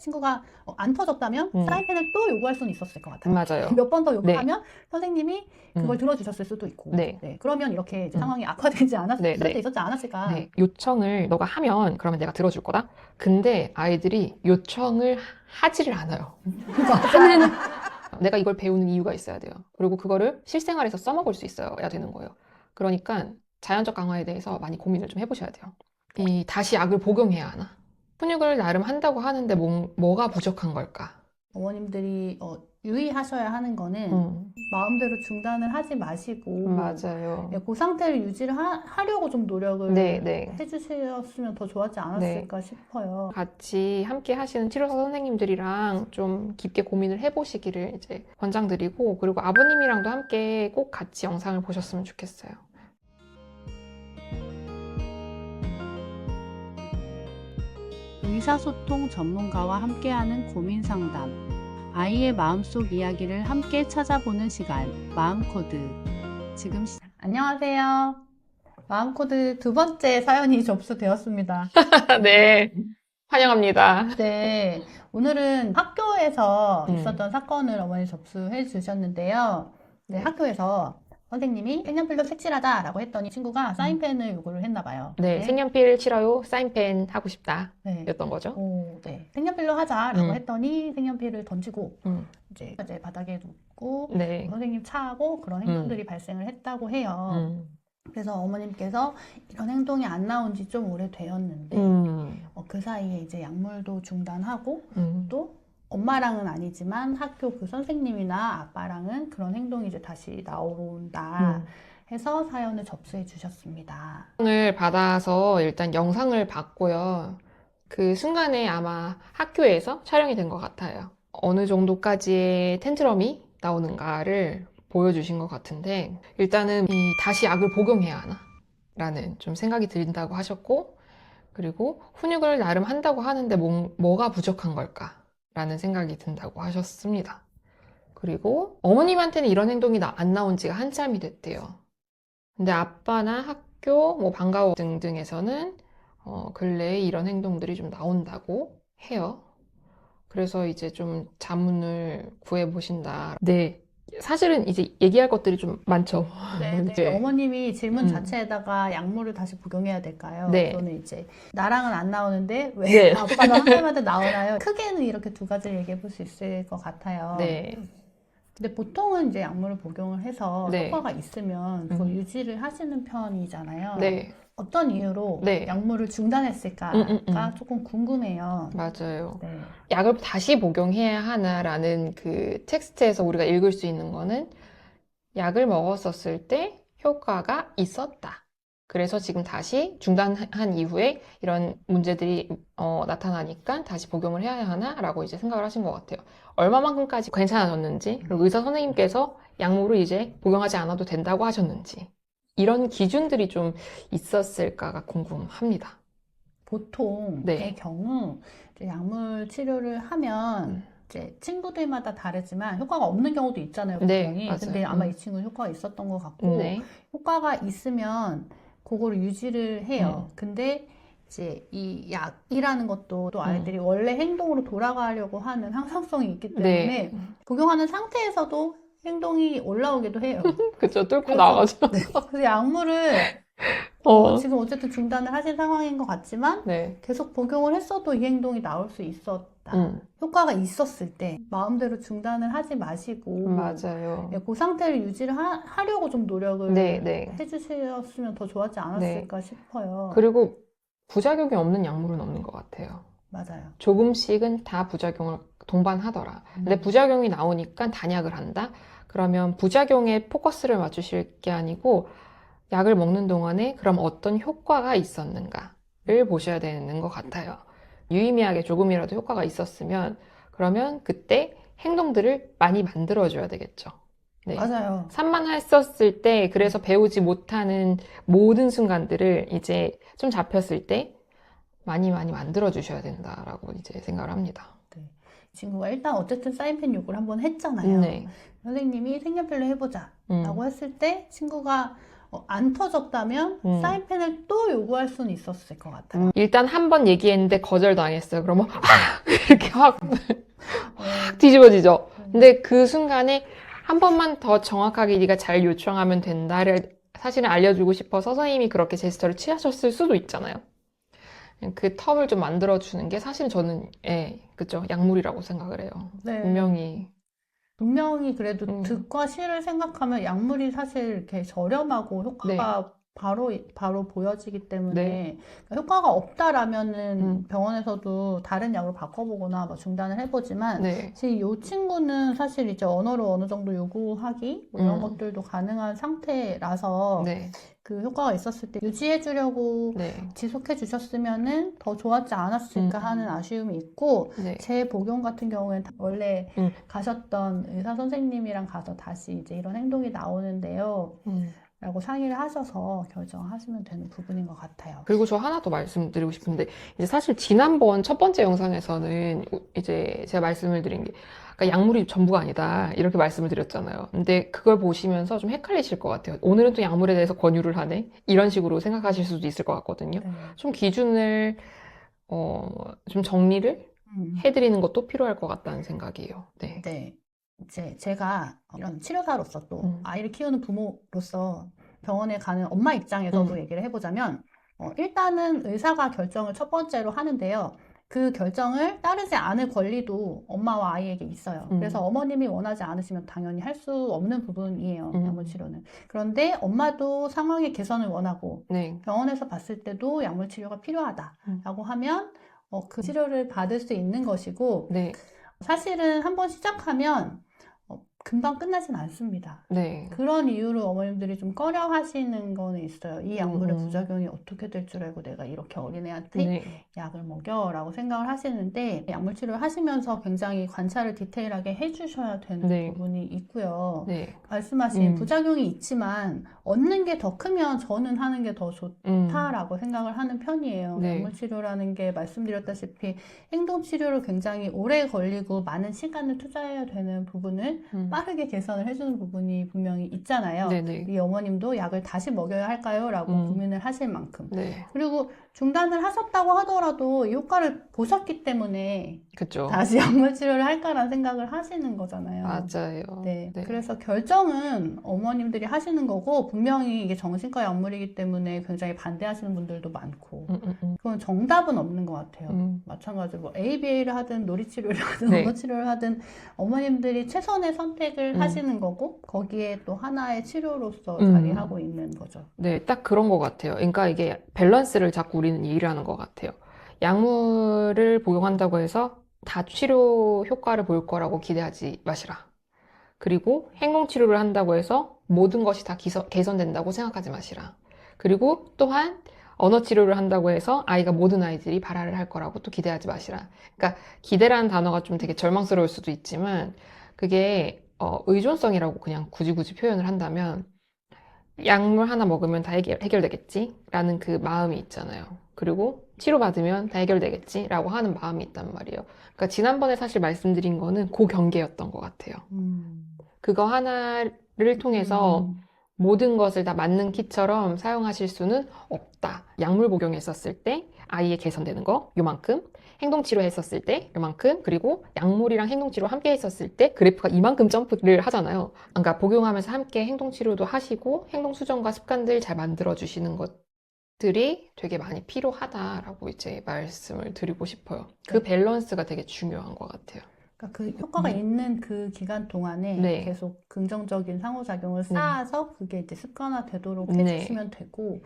친구가 안 터졌다면 사인펜을 또 요구할 수는 있었을 것 같아요. 맞아요. 몇 번 더 요구하면 네. 선생님이 그걸 들어주셨을 수도 있고 네. 네, 그러면 이렇게 이제 상황이 악화되지 않았을 네, 수도 네. 있었지 않았을까. 네. 요청을 너가 하면 그러면 내가 들어줄 거다. 근데 아이들이 요청을 하지를 않아요. 하는 내가 이걸 배우는 이유가 있어야 돼요. 그리고 그거를 실생활에서 써먹을 수 있어야 되는 거예요. 그러니까 자연적 강화에 대해서 많이 고민을 좀 해보셔야 돼요. 이 다시 약을 복용해야 하나? 훈육을 나름 한다고 하는데 뭐가 부족한 걸까? 어머님들이 유의하셔야 하는 거는 마음대로 중단을 하지 마시고 맞아요. 그 상태를 유지를 하려고 좀 노력을 네, 네. 해주셨으면 더 좋았지 않았을까 싶어요. 같이 함께 하시는 치료사 선생님들이랑 좀 깊게 고민을 해보시기를 이제 권장드리고, 그리고 아버님이랑도 함께 꼭 같이 영상을 보셨으면 좋겠어요. 의사소통 전문가와 함께하는 고민 상담, 아이의 마음속 이야기를 함께 찾아보는 시간, 마음코드. 안녕하세요. 마음코드 두 번째 사연이 접수되었습니다. 네, 환영합니다. 네, 오늘은 학교에서 음. 있었던 사건을 어머니 접수해 주셨는데요. 네, 학교에서 선생님이 색연필로 색칠하자라고 했더니 친구가 사인펜을 요구를 했나 봐요. 네, 색연필 칠해요. 사인펜 하고 싶다. 네. 였던 거죠. 네. 색연필로 하자라고 했더니 색연필을 던지고 이제 바닥에 눕고 네. 선생님 차고 그런 행동들이 발생을 했다고 해요. 그래서 어머님께서 이런 행동이 안 나온 지 좀 오래되었는데 그 사이에 이제 약물도 중단하고 또 엄마랑은 아니지만 학교 그 선생님이나 아빠랑은 그런 행동이 이제 다시 나온다 해서 사연을 접수해 주셨습니다. 영상을 받아서 일단 영상을 봤고요. 그 순간에 아마 학교에서 촬영이 된 것 같아요. 어느 정도까지의 텐트럼이 나오는가를 보여주신 것 같은데, 일단은 다시 약을 복용해야 하나? 라는 좀 생각이 든다고 하셨고, 그리고 훈육을 나름 한다고 하는데 뭐가 부족한 걸까? 라는 생각이 든다고 하셨습니다. 그리고 어머님한테는 이런 행동이 안 나온 지가 한참이 됐대요. 근데 아빠나 학교, 뭐 방과후 등등에서는 근래에 이런 행동들이 좀 나온다고 해요. 그래서 이제 좀 자문을 구해보신다. 네. 사실은 이제 얘기할 것들이 좀 많죠. 네, 이제. 어머님이 질문 자체에다가 약물을 다시 복용해야 될까요? 네. 저는 이제 나랑은 안 나오는데 왜 네. 아빠랑 선생님한테 나오나요? 크게는 이렇게 두 가지를 얘기해 볼 수 있을 것 같아요. 네. 근데 보통은 이제 약물을 복용을 해서 네. 효과가 있으면 그걸 유지를 하시는 편이잖아요. 네. 어떤 이유로 네. 약물을 중단했을까가 조금 궁금해요. 맞아요. 네. 약을 다시 복용해야 하나라는 그 텍스트에서 우리가 읽을 수 있는 거는 약을 먹었었을 때 효과가 있었다. 그래서 지금 다시 중단한 이후에 이런 문제들이 나타나니까 다시 복용을 해야 하나라고 이제 생각을 하신 것 같아요. 얼마만큼까지 괜찮아졌는지, 그리고 의사 선생님께서 약물을 이제 복용하지 않아도 된다고 하셨는지, 이런 기준들이 좀 있었을까가 궁금합니다. 보통의 네. 경우 이제 약물 치료를 하면 이제 친구들마다 다르지만 효과가 없는 경우도 있잖아요, 분명히. 네, 맞아요. 근데 아마 이 친구는 효과가 있었던 것 같고 네. 효과가 있으면 그거를 유지를 해요. 근데 이제 이 약이라는 것도 또 아이들이 원래 행동으로 돌아가려고 하는 항상성이 있기 때문에 복용하는 상태에서도 행동이 올라오기도 해요. 그쵸, 뚫고 나가죠. 네. 그래서 약물을 지금 어쨌든 중단을 하신 상황인 것 같지만 네. 계속 복용을 했어도 이 행동이 나올 수 있었다. 효과가 있었을 때 마음대로 중단을 하지 마시고 맞아요. 그 상태를 유지를 하려고 좀 노력을 네. 해주셨으면 더 좋았지 않았을까 싶어요. 그리고 부작용이 없는 약물은 없는 것 같아요. 맞아요. 조금씩은 다 부작용을 동반하더라. 근데 부작용이 나오니까 단약을 한다? 그러면 부작용에 포커스를 맞추실 게 아니고 약을 먹는 동안에 그럼 어떤 효과가 있었는가를 보셔야 되는 것 같아요. 유의미하게 조금이라도 효과가 있었으면 그러면 그때 행동들을 많이 만들어줘야 되겠죠. 네. 맞아요. 산만했었을 때 그래서 배우지 못하는 모든 순간들을 이제 좀 잡혔을 때 많이 만들어 주셔야 된다라고 이제 생각을 합니다. 네. 친구가 일단 어쨌든 사인펜 요구를 한번 했잖아요. 네. 선생님이 색연필로 해보자 라고 했을 때 친구가 안 터졌다면 사인펜을 또 요구할 수는 있었을 것 같아요. 일단 한 번 얘기했는데 거절당했어요. 그러면 이렇게 확 뒤집어지죠. 근데 그 순간에 한 번만 더 정확하게 네가 잘 요청하면 된다를 사실은 알려주고 싶어서 선생님이 그렇게 제스처를 취하셨을 수도 있잖아요. 그 텀을 좀 만들어주는 게 사실 저는 그죠, 약물이라고 생각을 해요. 네. 분명히 그래도 득과 실을 생각하면 약물이 사실 이렇게 저렴하고 효과가 바로 보여지기 때문에 효과가 없다라면은 병원에서도 다른 약으로 바꿔보거나 뭐 중단을 해보지만 지금 이 친구는 사실 이제 언어를 어느 정도 요구하기 뭐 이런 것들도 가능한 상태라서 그 효과가 있었을 때 유지해주려고 지속해 주셨으면은 더 좋았지 않았을까 하는 아쉬움이 있고 제 복용 같은 경우에는 원래 가셨던 의사 선생님이랑 가서 다시 이제 이런 행동이 나오는데요. 라고 상의를 하셔서 결정하시면 되는 부분인 것 같아요. 그리고 저 하나 더 말씀드리고 싶은데, 이제 사실 지난번 첫 번째 영상에서는 이제 제가 말씀을 드린 게, 그러니까 약물이 전부가 아니다, 이렇게 말씀을 드렸잖아요. 근데 그걸 보시면서 좀 헷갈리실 것 같아요. 오늘은 또 약물에 대해서 권유를 하네? 이런 식으로 생각하실 수도 있을 것 같거든요. 좀 기준을, 좀 정리를 해드리는 것도 필요할 것 같다는 생각이에요. 네. 이제 제가 이런 치료사로서 또 아이를 키우는 부모로서 병원에 가는 엄마 입장에서도 얘기를 해보자면 일단은 의사가 결정을 첫 번째로 하는데요. 그 결정을 따르지 않을 권리도 엄마와 아이에게 있어요. 그래서 어머님이 원하지 않으시면 당연히 할 수 없는 부분이에요. 약물 치료는. 그런데 엄마도 상황의 개선을 원하고 병원에서 봤을 때도 약물 치료가 필요하다라고 하면 그 치료를 받을 수 있는 것이고 사실은 한번 시작하면 금방 끝나진 않습니다. 그런 이유로 어머님들이 좀 꺼려 하시는 거는 있어요. 이 약물의 부작용이 어떻게 될 줄 알고 내가 이렇게 어린애한테 약을 먹여 라고 생각을 하시는데 약물 치료를 하시면서 굉장히 관찰을 디테일하게 해주셔야 되는 부분이 있고요. 말씀하신 부작용이 있지만 얻는 게 더 크면 저는 하는 게 더 좋다라고 생각을 하는 편이에요. 약물 치료라는 게 말씀드렸다시피 행동 치료를 굉장히 오래 걸리고 많은 시간을 투자해야 되는 부분을 빠르게 개선을 해주는 부분이 분명히 있잖아요. 이 어머님도 약을 다시 먹여야 할까요? 라고 고민을 하실 만큼. 그리고 중단을 하셨다고 하더라도 이 효과를 보셨기 때문에 다시 약물 치료를 할까라는 생각을 하시는 거잖아요. 맞아요. 그래서 결정은 어머님들이 하시는 거고 분명히 이게 정신과 약물이기 때문에 굉장히 반대하시는 분들도 많고 그건 정답은 없는 것 같아요. 마찬가지로 뭐 ABA를 하든 놀이치료를 하든 언어치료를 하든 어머님들이 최선의 선택을 하시는 거고 거기에 또 하나의 치료로서 자리하고 있는 거죠. 딱 그런 것 같아요. 그러니까 이게 밸런스를 자꾸 우리는 얘기를 하는 것 같아요. 약물을 복용한다고 해서 다 치료 효과를 볼 거라고 기대하지 마시라. 그리고 행동치료를 한다고 해서 모든 것이 다 개선된다고 생각하지 마시라. 그리고 또한 언어치료를 한다고 해서 모든 아이들이 발화를 할 거라고 또 기대하지 마시라. 그러니까 기대라는 단어가 좀 되게 절망스러울 수도 있지만 그게 의존성이라고 그냥 굳이 표현을 한다면 약물 하나 먹으면 다 해결되겠지? 라는 그 마음이 있잖아요. 그리고 치료받으면 다 해결되겠지? 라고 하는 마음이 있단 말이에요. 그러니까 지난번에 사실 말씀드린 거는 그 경계였던 것 같아요. 그거 하나를 통해서 모든 것을 다 맞는 키처럼 사용하실 수는 없다. 약물 복용했었을 때 아이의 개선되는 거 요만큼, 행동치료 했었을 때 요만큼, 그리고 약물이랑 행동치료 함께 했었을 때 그래프가 이만큼 점프를 하잖아요. 그러니까 복용하면서 함께 행동치료도 하시고 행동수정과 습관들 잘 만들어주시는 것들이 되게 많이 필요하다라고 이제 말씀을 드리고 싶어요. 그 밸런스가 되게 중요한 것 같아요. 그러니까 그 효과가 있는 그 기간 동안에 계속 긍정적인 상호작용을 쌓아서 그게 이제 습관화 되도록 해주시면 되고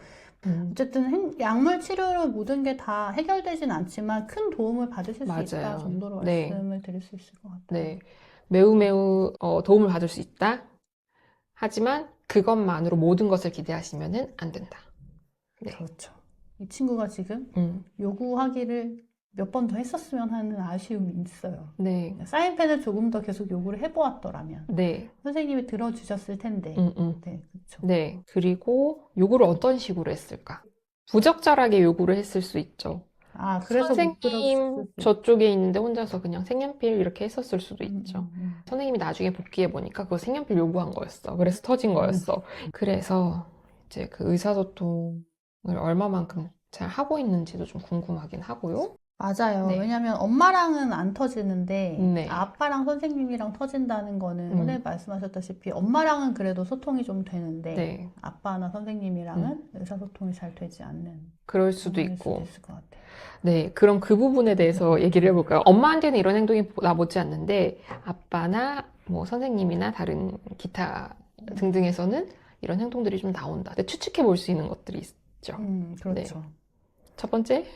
어쨌든 약물 치료로 모든 게 다 해결되진 않지만 큰 도움을 받으실 수 있다 정도로 말씀을 드릴 수 있을 것 같아요. 매우 도움을 받을 수 있다. 하지만 그것만으로 모든 것을 기대하시면 안 된다. 그렇죠. 이 친구가 지금 요구하기를 몇 번 더 했었으면 하는 아쉬움이 있어요. 사인펜을 조금 더 계속 요구를 해보았더라면 선생님이 들어주셨을 텐데. 그렇죠. 그리고 요구를 어떤 식으로 했을까? 부적절하게 요구를 했을 수 있죠. 그래서 선생님 저쪽에 있는데 혼자서 그냥 색연필 이렇게 했었을 수도 있죠. 선생님이 나중에 복귀해 보니까 그거 색연필 요구한 거였어. 그래서 터진 거였어. 그래서 이제 그 의사소통을 얼마만큼 잘 하고 있는지도 좀 궁금하긴 하고요. 맞아요. 네. 왜냐면 엄마랑은 안 터지는데 네. 아빠랑 선생님이랑 터진다는 거는 선생님 말씀하셨다시피 엄마랑은 그래도 소통이 좀 되는데 네. 아빠나 선생님이랑은 의사소통이 잘 되지 않는 그럴 수도 상황일 수도 있고. 있을 것 같아요. 네, 그럼 그 부분에 대해서 얘기를 해볼까요? 엄마한테는 이런 행동이 나 못지 않는데 아빠나 뭐 선생님이나 다른 기타 등등에서는 이런 행동들이 좀 나온다. 근데 추측해 볼 수 있는 것들이 있죠. 그렇죠. 첫 번째,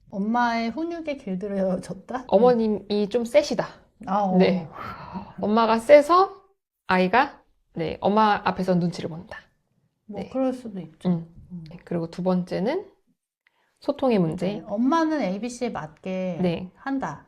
엄마의 훈육에 길들여졌다? 어머님이 좀 세시다. 아, 네. 엄마가 세서 아이가 네, 엄마 앞에서 눈치를 본다. 뭐 네. 그럴 수도 있죠. 네, 그리고 두 번째는 소통의 문제. 네, 엄마는 ABC에 맞게 네. 한다.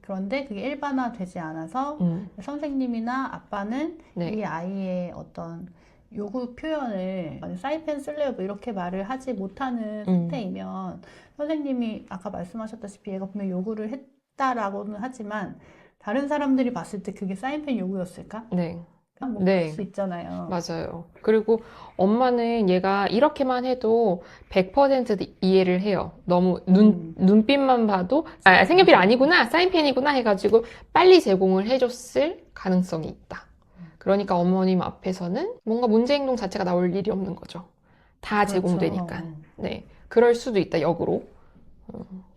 그런데 그게 일반화되지 않아서 선생님이나 아빠는 네. 이 아이의 어떤 요구 표현을 사인펜 쓸래요? 뭐 이렇게 말을 하지 못하는 상태이면 선생님이 아까 말씀하셨다시피 얘가 분명 요구를 했다라고는 하지만 다른 사람들이 봤을 때 그게 사인펜 요구였을까? 네. 뭐 네. 그럴 수 있잖아요. 맞아요. 그리고 엄마는 얘가 이렇게만 해도 100% 이해를 해요. 너무 눈빛만 봐도, 색연필 아니구나, 사인펜이구나 해가지고 빨리 제공을 해줬을 가능성이 있다. 그러니까 어머님 앞에서는 뭔가 문제 행동 자체가 나올 일이 없는 거죠. 다 그렇죠. 제공되니까. 네. 그럴 수도 있다, 역으로.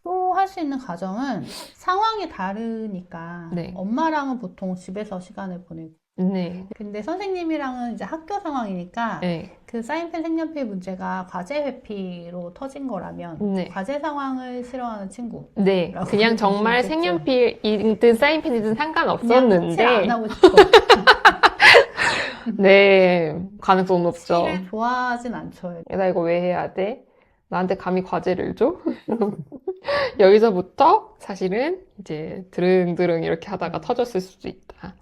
또 할 수 있는 가정은 상황이 다르니까 네. 엄마랑은 보통 집에서 시간을 보내고 네. 근데 선생님이랑은 이제 학교 상황이니까 네. 그 사인펜 색연필 문제가 과제 회피로 터진 거라면 네. 과제 상황을 싫어하는 친구 네. 라고 그냥 정말 보시겠죠. 색연필이든 사인펜이든 그냥 상관없었는데. 칠 안 하고 싶어. 네, 가능성 높죠. 칠을 좋아하진 않죠. 나 이거 왜 해야 돼? 나한테 감히 과제를 줘? 여기서부터 사실은 이제 드릉드릉 이렇게 하다가 터졌을 수도 있다.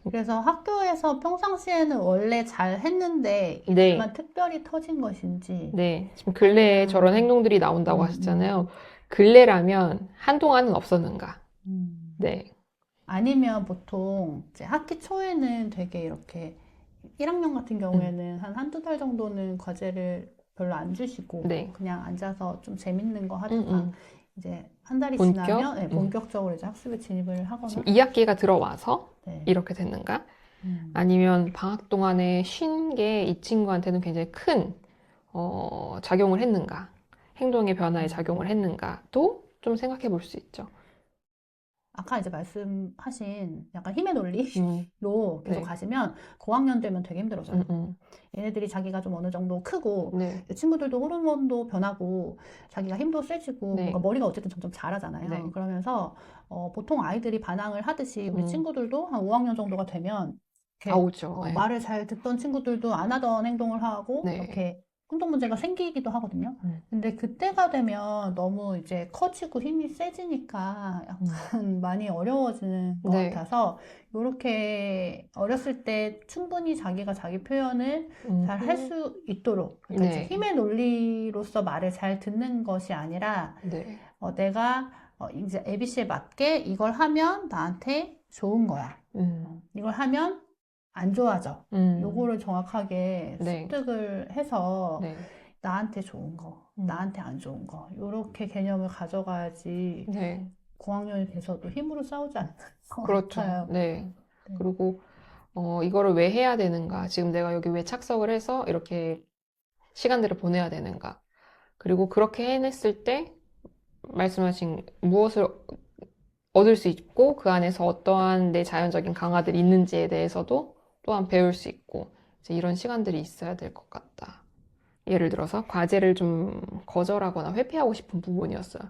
그래서 학교에서 평상시에는 원래 잘 했는데 네. 이만 특별히 터진 것인지 네, 지금 근래에 저런 행동들이 나온다고 하셨잖아요. 근래라면 한동안은 없었는가? 네. 아니면 보통 이제 학기 초에는 되게 이렇게 1학년 같은 경우에는 한 한두 달 정도는 과제를 별로 안 주시고 네. 그냥 앉아서 좀 재밌는 거 하다가 이제 한 달이 본격? 지나면 네, 본격적으로 이제 학습에 진입을 하거나 지금 2학기가 들어와서 네. 이렇게 됐는가? 아니면 방학 동안에 쉰 게 이 친구한테는 굉장히 큰 작용을 했는가? 행동의 변화에 작용을 했는가도 좀 생각해 볼 수 있죠. 아까 이제 말씀하신 약간 힘의 논리로 계속 네. 가시면 고학년 되면 되게 힘들어져요. 얘네들이 자기가 좀 어느 정도 크고 네. 친구들도 호르몬도 변하고 자기가 힘도 세지고 네. 뭔가 머리가 어쨌든 점점 자라잖아요. 네. 그러면서 보통 아이들이 반항을 하듯이 우리 친구들도 한 5학년 정도가 되면 이렇게 나오죠. 네. 말을 잘 듣던 친구들도 안 하던 행동을 하고 네. 이렇게 행동 문제가 생기기도 하거든요. 근데 그때가 되면 너무 이제 커지고 힘이 세지니까 약간 많이 어려워지는 것 네. 같아서 이렇게 어렸을 때 충분히 자기가 자기 표현을 잘 할 수 있도록 그러니까 네. 이제 힘의 논리로서 말을 잘 듣는 것이 아니라 네. 내가 이제 ABC에 맞게 이걸 하면 나한테 좋은 거야. 이걸 하면 안 좋아져. 요거를 정확하게 네. 습득을 해서 네. 나한테 좋은 거, 나한테 안 좋은 거 요렇게 개념을 가져가야지 네. 고학년이 돼서도 힘으로 싸우지 않는 것 그렇죠. 같아요. 네. 그리고 이거를 왜 해야 되는가? 지금 내가 여기 왜 착석을 해서 이렇게 시간들을 보내야 되는가? 그리고 그렇게 해냈을 때 말씀하신 무엇을 얻을 수 있고 그 안에서 어떠한 내 자연적인 강화들이 있는지에 대해서도 또한 배울 수 있고 이제 이런 시간들이 있어야 될 것 같다. 예를 들어서 과제를 좀 거절하거나 회피하고 싶은 부분이었어요.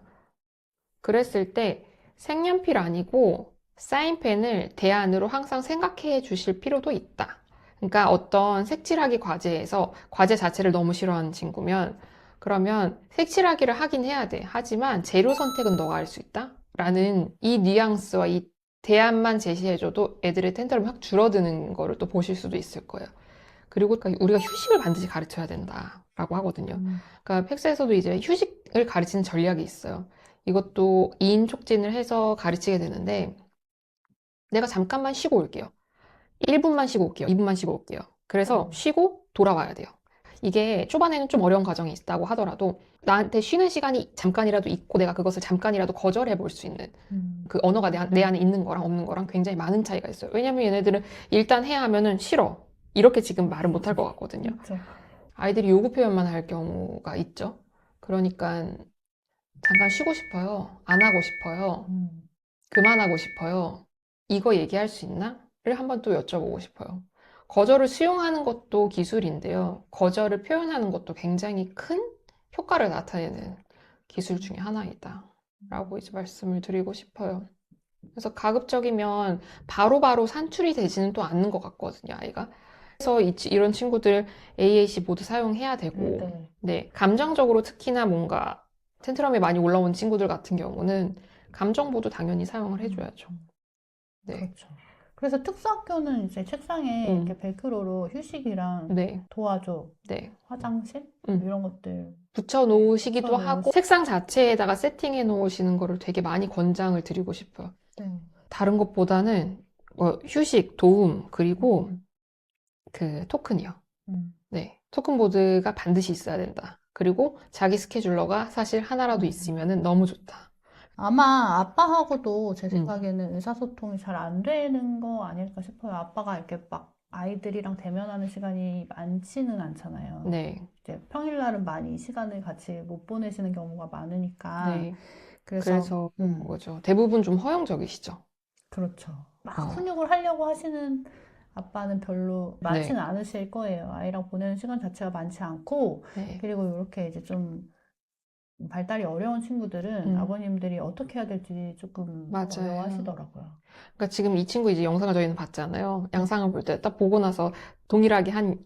그랬을 때 색연필 아니고 사인펜을 대안으로 항상 생각해 주실 필요도 있다. 그러니까 어떤 색칠하기 과제에서 과제 자체를 너무 싫어하는 친구면 그러면 색칠하기를 하긴 해야 돼. 하지만 재료 선택은 너가 할 수 있다. 라는 이 뉘앙스와 이 대안만 제시해줘도 애들의 텐트럼이 확 줄어드는 거를 또 보실 수도 있을 거예요. 그리고 우리가 휴식을 반드시 가르쳐야 된다라고 하거든요. 그러니까 팩스에서도 이제 휴식을 가르치는 전략이 있어요. 이것도 2인 촉진을 해서 가르치게 되는데 내가 잠깐만 쉬고 올게요. 1분만 쉬고 올게요. 2분만 쉬고 올게요. 그래서 쉬고 돌아와야 돼요. 이게 초반에는 좀 어려운 과정이 있다고 하더라도 나한테 쉬는 시간이 잠깐이라도 있고 내가 그것을 잠깐이라도 거절해 볼 수 있는 그 언어가 내 안에 있는 거랑 없는 거랑 굉장히 많은 차이가 있어요. 왜냐면 얘네들은 일단 해야 하면은 싫어. 이렇게 지금 말을 못 할 것 같거든요. 그렇죠. 아이들이 요구 표현만 할 경우가 있죠. 그러니까 잠깐 쉬고 싶어요. 안 하고 싶어요. 그만하고 싶어요. 이거 얘기할 수 있나? 를 한번 또 여쭤보고 싶어요. 거절을 수용하는 것도 기술인데요. 거절을 표현하는 것도 굉장히 큰 효과를 나타내는 기술 중에 하나이다. 라고 이제 말씀을 드리고 싶어요. 그래서 가급적이면 바로바로 산출이 되지는 또 않는 것 같거든요, 아이가. 그래서 이런 친구들 AAC 모두 사용해야 되고, 네, 감정적으로 특히나 뭔가 텐트럼이 많이 올라온 친구들 같은 경우는 감정보도 당연히 사용을 해줘야죠. 네. 그렇죠. 그래서 특수학교는 이제 책상에 이렇게 벨크로로 휴식이랑 네. 도와줘, 네. 화장실 이런 것들 붙여 놓으시기도 하고 책상 자체에다가 세팅해 놓으시는 거를 되게 많이 권장을 드리고 싶어요. 다른 것보다는 휴식, 도움, 그리고 그 토큰이요. 네. 토큰보드가 반드시 있어야 된다. 그리고 자기 스케줄러가 사실 하나라도 있으면 너무 좋다. 아마 아빠하고도 제 생각에는 의사소통이 잘 안 되는 거 아닐까 싶어요. 아빠가 이렇게 막 아이들이랑 대면하는 시간이 많지는 않잖아요. 네. 이제 평일날은 많이 시간을 같이 못 보내시는 경우가 많으니까. 네. 그래서 뭐죠. 대부분 좀 허용적이시죠. 그렇죠. 막 훈육을 하려고 하시는 아빠는 별로 많지는 않으실 거예요. 아이랑 보내는 시간 자체가 많지 않고, 그리고 이렇게 이제 좀 발달이 어려운 친구들은 아버님들이 어떻게 해야 될지 조금 어려워하시더라고요. 그러니까 지금 이 친구 이제 영상을 저희는 봤잖아요. 영상을 볼 때 딱 보고 나서 동일하게 한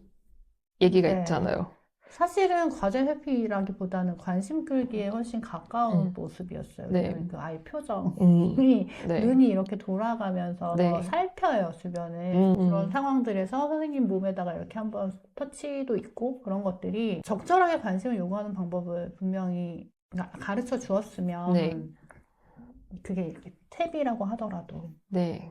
얘기가 있잖아요. 사실은 과제 회피라기보다는 관심 끌기에 훨씬 가까운 모습이었어요. 왜냐면 그 아이 표정이 눈이 이렇게 돌아가면서 살펴요, 주변을. 그런 상황들에서 선생님 몸에다가 이렇게 한번 터치도 있고 그런 것들이 적절하게 관심을 요구하는 방법을 분명히 가르쳐 주었으면 그게 이렇게 탭이라고 하더라도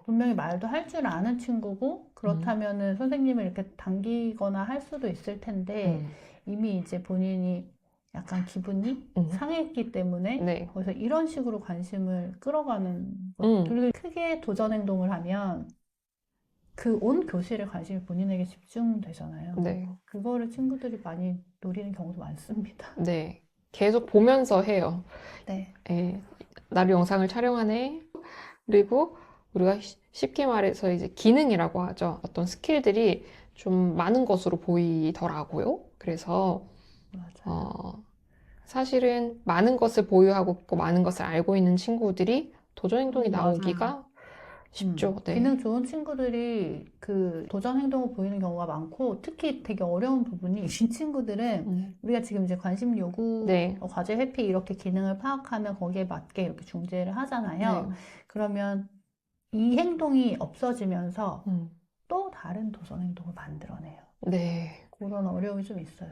분명히 말도 할 줄 아는 친구고 그렇다면은 선생님을 이렇게 당기거나 할 수도 있을 텐데 이미 이제 본인이 약간 기분이 상했기 때문에 거기서 이런 식으로 관심을 끌어가는 그리고 크게 도전 행동을 하면 그 온 교실의 관심이 본인에게 집중되잖아요. 그거를 친구들이 많이 노리는 경우도 많습니다. 계속 보면서 해요. 나를 영상을 촬영하네. 그리고 우리가 쉽게 말해서 이제 기능이라고 하죠. 어떤 스킬들이 좀 많은 것으로 보이더라고요. 그래서 사실은 많은 것을 보유하고 있고 많은 것을 알고 있는 친구들이 도전 행동이 나오기가 쉽죠. 기능 좋은 친구들이 그 도전 행동을 보이는 경우가 많고 특히 되게 어려운 부분이 이 친구들은 우리가 지금 이제 관심 요구, 과제 회피 이렇게 기능을 파악하면 거기에 맞게 이렇게 중재를 하잖아요. 그러면 이 행동이 없어지면서 또 다른 도전 행동을 만들어내요. 그런 어려움이 좀 있어요.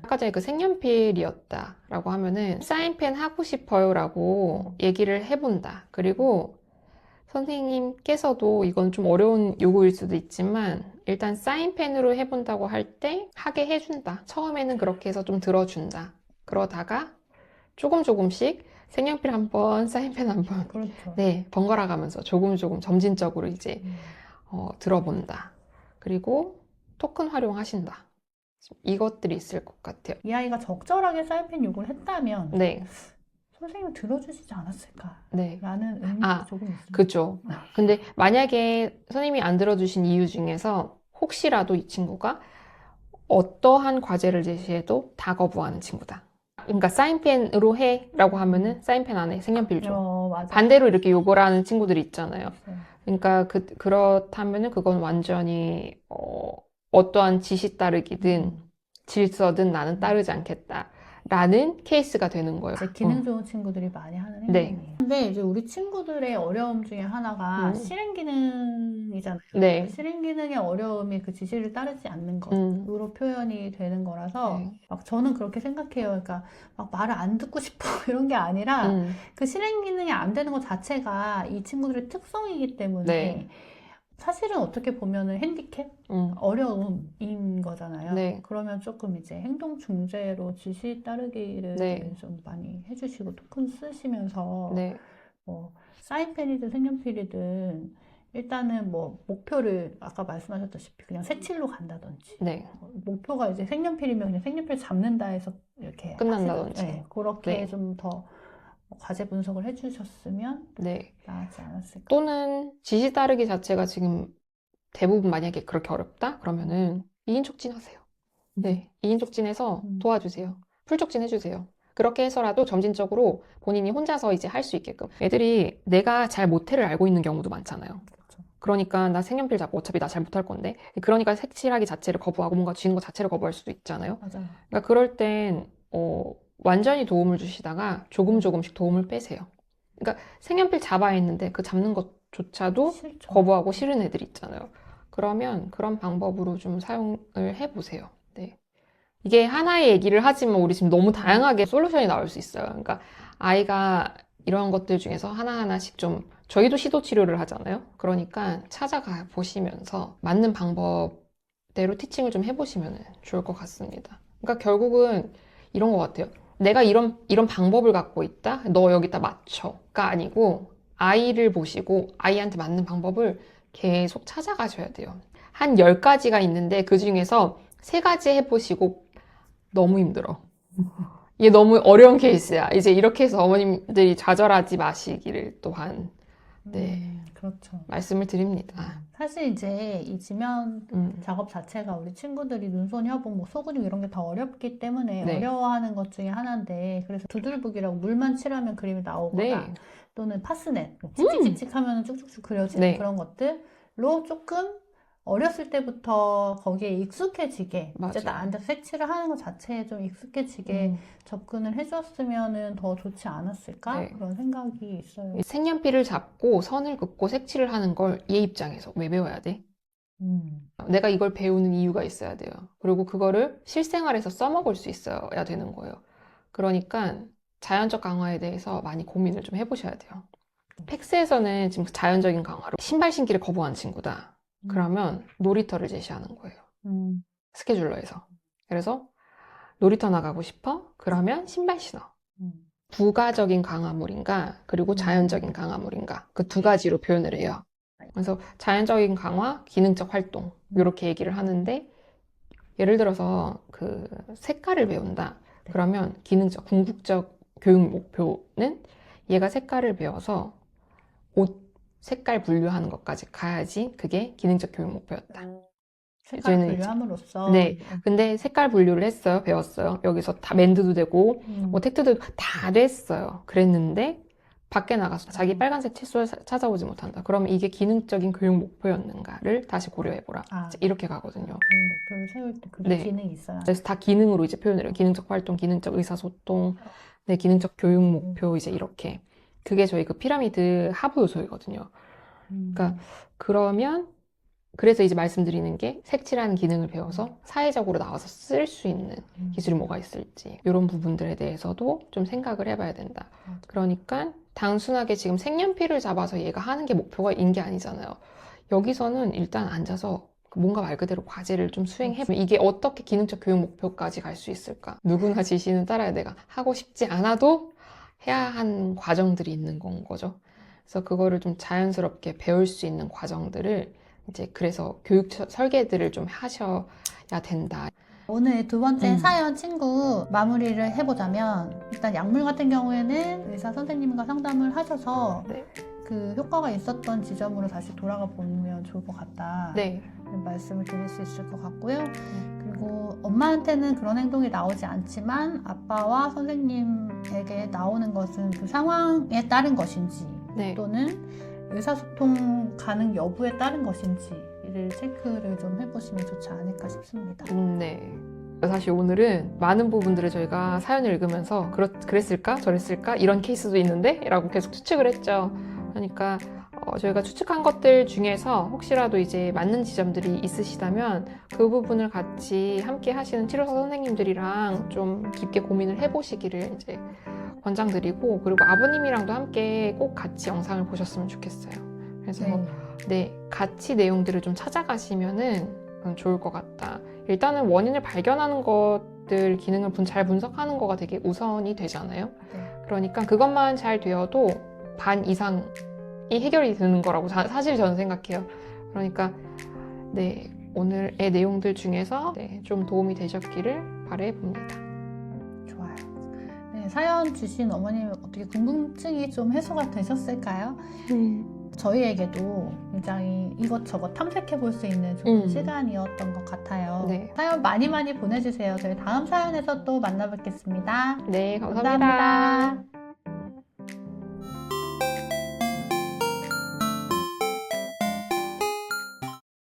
아까 전에 그 색연필이었다라고 하면은 사인펜 하고 싶어요라고 얘기를 해본다. 그리고 선생님께서도 이건 좀 어려운 요구일 수도 있지만 일단 사인펜으로 해본다고 할 때 하게 해준다. 처음에는 그렇게 해서 좀 들어준다. 그러다가 조금씩 색연필 한 번, 사인펜 한 번, 번갈아 가면서 조금 점진적으로 이제 들어본다. 그리고 토큰 활용하신다. 이것들이 있을 것 같아요. 이 아이가 적절하게 사인펜 요구를 했다면 선생님은 들어주시지 않았을까? 라는 의미도 조금 있습니다. 그죠. 근데 만약에 선생님이 안 들어주신 이유 중에서 혹시라도 이 친구가 어떠한 과제를 제시해도 다 거부하는 친구다. 그러니까 사인펜으로 해 라고 하면은 사인펜 안에 색연필 줘. 반대로 이렇게 요구를 하는 친구들이 있잖아요. 그러니까 그렇다면은 그건 완전히 어떠한 지시 따르기든 질서든 나는 따르지 않겠다. 라는 케이스가 되는 거예요. 기능 좋은 친구들이 많이 하는 행동이에요. 근데 이제 우리 친구들의 어려움 중에 하나가 실행 기능이잖아요. 실행 기능의 어려움이 그 지시를 따르지 않는 것으로 표현이 되는 거라서 막 저는 그렇게 생각해요. 그러니까 막 말을 안 듣고 싶어 이런 게 아니라 그 실행 기능이 안 되는 것 자체가 이 친구들의 특성이기 때문에 사실은 어떻게 보면은 핸디캡? 어려움인 거잖아요. 네. 그러면 조금 이제 행동 중재로 지시 따르기를 네. 좀 많이 해주시고 토큰 쓰시면서 네. 뭐 사인펜이든 색연필이든 일단은 뭐 목표를 아까 말씀하셨다시피 그냥 색칠로 간다든지 네. 목표가 이제 색연필이면 그냥 색연필 잡는다 해서 이렇게 끝난다든지. 네, 그렇게 네. 좀 더 과제 분석을 해주셨으면 네. 나았지 않았을까. 또는 지시 따르기 자체가 지금 대부분 만약에 그렇게 어렵다? 그러면은 2인 촉진하세요. 네. 2인 촉진해서 도와주세요. 풀 촉진해주세요. 그렇게 해서라도 점진적으로 본인이 혼자서 이제 할 수 있게끔. 애들이 내가 잘 못해를 알고 있는 경우도 많잖아요. 그러니까 나 색연필 잡고 어차피 나 잘 못할 건데. 그러니까 색칠하기 자체를 거부하고 뭔가 쥐는 거 자체를 거부할 수도 있잖아요. 맞아요. 그러니까 그럴 땐 완전히 도움을 주시다가 조금씩 도움을 빼세요. 그러니까 색연필 잡아야 했는데 그 잡는 것조차도 싫죠. 거부하고 싫은 애들 있잖아요. 그러면 그런 방법으로 좀 사용을 해보세요. 네. 이게 하나의 얘기를 하지만 우리 지금 너무 다양하게 솔루션이 나올 수 있어요. 그러니까 아이가 이런 것들 중에서 하나하나씩 좀 저희도 시도 치료를 하잖아요. 그러니까 찾아가 보시면서 맞는 방법대로 티칭을 좀 해보시면 좋을 것 같습니다. 그러니까 결국은 이런 것 같아요. 내가 이런 방법을 갖고 있다? 너 여기다 맞춰가 아니고 아이를 보시고 아이한테 맞는 방법을 계속 찾아가셔야 돼요. 한 10가지가 있는데 그 중에서 3가지 해보시고 너무 힘들어. 이게 너무 어려운 케이스야. 이제 이렇게 해서 어머님들이 좌절하지 마시기를 또한 그렇죠. 말씀을 드립니다. 사실 이제 이 지면 작업 자체가 우리 친구들이 눈손 협응, 뭐 소근육 이런 게 더 어렵기 때문에 네. 어려워하는 것 중에 하나인데 그래서 두들북이라고 물만 칠하면 그림이 나오거나 네. 또는 파스넷 찍찍찍찍 하면 쭉쭉쭉 그려지는 네. 그런 것들로 조금 어렸을 때부터 거기에 익숙해지게 맞아요. 이제 나 앉아서 색칠을 하는 것 자체에 좀 익숙해지게 접근을 해줬으면 더 좋지 않았을까 네. 그런 생각이 있어요. 색연필을 잡고 선을 긋고 색칠을 하는 걸 얘 입장에서 왜 배워야 돼? 내가 이걸 배우는 이유가 있어야 돼요. 그리고 그거를 실생활에서 써먹을 수 있어야 되는 거예요. 그러니까 자연적 강화에 대해서 많이 고민을 좀 해보셔야 돼요. 팩스에서는 지금 자연적인 강화로 신발 신기를 거부하는 친구다. 그러면 놀이터를 제시하는 거예요. 스케줄러에서. 그래서 놀이터 나가고 싶어? 그러면 신발 신어. 부가적인 강화물인가 그리고 자연적인 강화물인가 그 2가지로 표현을 해요. 그래서 자연적인 강화, 기능적 활동 이렇게 얘기를 하는데 예를 들어서 그 색깔을 배운다. 그러면 기능적, 궁극적 교육 목표는 얘가 색깔을 배워서 옷 색깔 분류하는 것까지 가야지 그게 기능적 교육 목표였다. 색깔 분류함으로써 네. 근데 색깔 분류를 했어요. 배웠어요. 여기서 다 밴드도 되고 뭐 텍트도 다 됐어요. 그랬는데 밖에 나가서 자기 빨간색 칫솔 찾아오지 못한다. 그러면 이게 기능적인 교육 목표였는가를 다시 고려해보라. 이렇게 가거든요. 교육 목표를 세울 때 그게 기능이 있어야. 그래서 다 기능으로 이제 표현을 해요. 기능적 활동, 기능적 의사소통, 네, 기능적 교육 목표 이제 이렇게. 그게 저희 그 피라미드 하부 요소이거든요. 그러니까 그러면 그래서 이제 말씀드리는 게 색칠하는 기능을 배워서 사회적으로 나와서 쓸 수 있는 기술이 뭐가 있을지 이런 부분들에 대해서도 좀 생각을 해봐야 된다. 그러니까 단순하게 지금 색연필을 잡아서 얘가 하는 게 목표인 게 아니잖아요. 여기서는 일단 앉아서 뭔가 말 그대로 과제를 좀 수행해보면 이게 어떻게 기능적 교육 목표까지 갈 수 있을까? 누구나 지시는 따라야 내가 하고 싶지 않아도 해야 하는 과정들이 있는 건 거죠. 그래서 그거를 좀 자연스럽게 배울 수 있는 과정들을 이제 그래서 교육 설계들을 좀 하셔야 된다. 오늘 2번째 사연 친구 마무리를 해보자면 일단 약물 같은 경우에는 의사 선생님과 상담을 하셔서 그 효과가 있었던 지점으로 다시 돌아가 보면 좋을 것 같다. 말씀을 드릴 수 있을 것 같고요. 그리고 엄마한테는 그런 행동이 나오지 않지만 아빠와 선생님에게 나오는 것은 그 상황에 따른 것인지 또는 의사소통 가능 여부에 따른 것인지를 체크를 좀 해보시면 좋지 않을까 싶습니다. 네. 사실 오늘은 많은 부분들을 저희가 사연을 읽으면서 그랬을까? 저랬을까? 이런 케이스도 있는데? 라고 계속 추측을 했죠. 그러니까 저희가 추측한 것들 중에서 혹시라도 이제 맞는 지점들이 있으시다면 그 부분을 같이 함께 하시는 치료사 선생님들이랑 좀 깊게 고민을 해보시기를 이제 권장드리고 그리고 아버님이랑도 함께 꼭 같이 영상을 보셨으면 좋겠어요. 그래서 네, 같이 내용들을 좀 찾아가시면은 좋을 것 같다. 일단은 원인을 발견하는 것들 기능을 잘 분석하는 거가 되게 우선이 되잖아요. 네. 그러니까 그것만 잘 되어도 반 이상이 해결이 되는 거라고 사실 저는 생각해요. 그러니까 네, 오늘의 내용들 중에서 네, 좀 도움이 되셨기를 바라봅니다. 좋아요. 네, 사연 주신 어머님 어떻게 궁금증이 좀 해소가 되셨을까요? 저희에게도 굉장히 이것저것 탐색해 볼 수 있는 좋은 시간이었던 것 같아요. 네. 사연 많이 보내주세요. 저희 다음 사연에서 또 만나뵙겠습니다. 네, 감사합니다.